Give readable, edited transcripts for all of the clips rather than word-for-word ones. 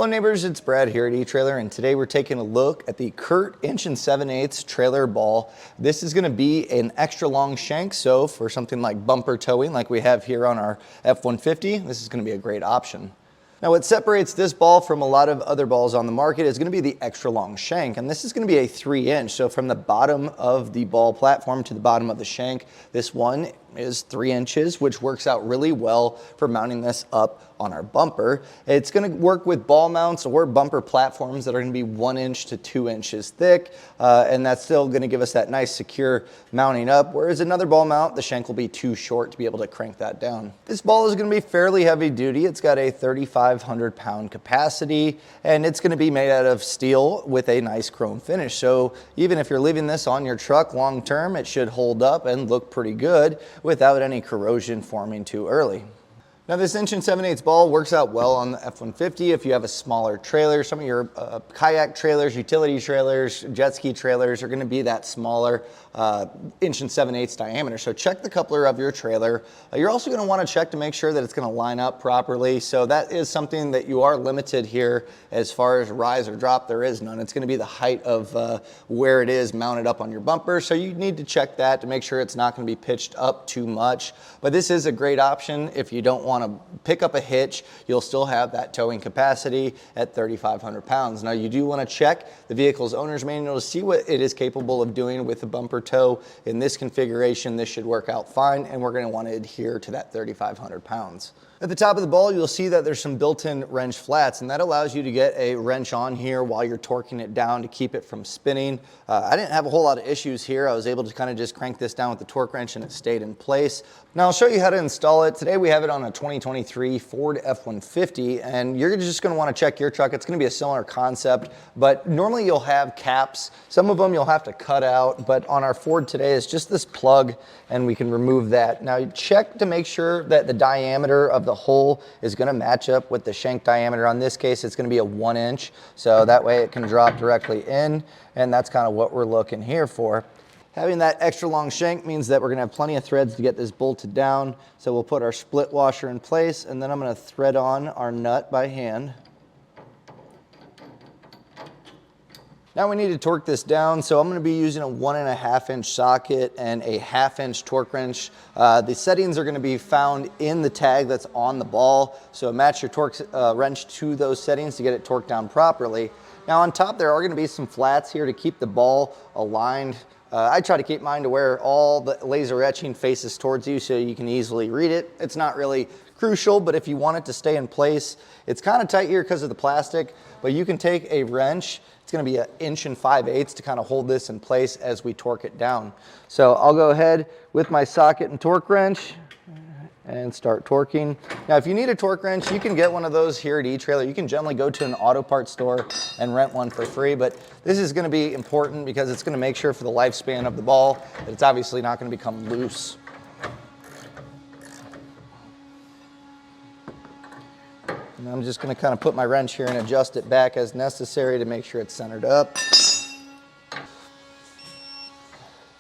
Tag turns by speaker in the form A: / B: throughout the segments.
A: Hello neighbors, it's Brad here at eTrailer, and today we're taking a look at the CURT 1 7/8 trailer ball. This is going to be an extra long shank, so for something like bumper towing like we have here on our F-150, this is going to be a great option. Now what separates this ball from a lot of other balls on the market is going to be the extra long shank, and this is going to be a 3-inch. So from the bottom of the ball platform to the bottom of the shank, this one is 3 inches, which works out really well for mounting this up on our bumper. It's going to work with ball mounts or bumper platforms that are going to be 1 inch to 2 inches thick, and that's still going to give us that nice secure mounting up, whereas another ball mount, the shank will be too short to be able to crank that down. This ball is going to be fairly heavy duty. It's got a 3,500 pound capacity, and it's going to be made out of steel with a nice chrome finish. So even if you're leaving this on your truck long term, it should hold up and look pretty good without any corrosion forming too early. Now this 1 7/8 ball works out well on the F-150 if you have a smaller trailer. Some of your kayak trailers, utility trailers, jet ski trailers are going to be that smaller 1 7/8 diameter. So check the coupler of your trailer. You're also going to want to check to make sure that it's going to line up properly. So that is something that you are limited here as far as rise or drop. There is none. It's going to be the height of where it is mounted up on your bumper. So you need to check that to make sure it's not going to be pitched up too much. But this is a great option if you don't want to pick up a hitch. You'll still have that towing capacity at 3,500 pounds. Now you do want to check the vehicle's owner's manual to see what it is capable of doing with the bumper tow. In this configuration, this should work out fine, and we're going to want to adhere to that 3,500 pounds. At the top of the ball, you'll see that there's some built-in wrench flats, and that allows you to get a wrench on here while you're torquing it down to keep it from spinning. I didn't have a whole lot of issues here. I was able to kind of just crank this down with the torque wrench and it stayed in place. Now I'll show you how to install it. Today we have it on a 2023 Ford F-150, and you're just going to want to check your truck. It's going to be a similar concept, but normally you'll have caps. Some of them you'll have to cut out, but on our Ford today it's just this plug, and we can remove that. Now check to make sure that the diameter of the hole is going to match up with the shank diameter. On this case, it's going to be a 1 inch, so that way it can drop directly in, and that's kind of what we're looking here for. Having that extra long shank means that we're going to have plenty of threads to get this bolted down. So we'll put our split washer in place, and then I'm going to thread on our nut by hand. Now we need to torque this down, so I'm going to be using a 1.5 inch socket and a 1/2 inch torque wrench. The settings are going to be found in the tag that's on the ball, so match your torque wrench to those settings to get it torqued down properly. Now on top there are going to be some flats here to keep the ball aligned. I try to keep mine to where all the laser etching faces towards you so you can easily read it. It's not really crucial, but if you want it to stay in place, it's kind of tight here because of the plastic, but you can take a wrench. It's going to be 1 5/8 inches to kind of hold this in place as we torque it down. So I'll go ahead with my socket and torque wrench and start torquing. Now if you need a torque wrench, you can get one of those here at eTrailer. You can generally go to an auto parts store and rent one for free, but this is going to be important because it's going to make sure for the lifespan of the ball that it's obviously not going to become loose. And I'm just going to kind of put my wrench here and adjust it back as necessary to make sure it's centered up.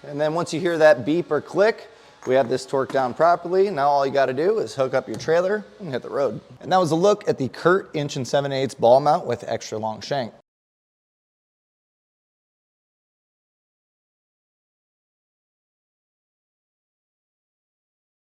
A: And then once you hear that beep or click, we have this torqued down properly. Now all you got to do is hook up your trailer and hit the road. And that was a look at the CURT 1 7/8 ball mount with extra long shank.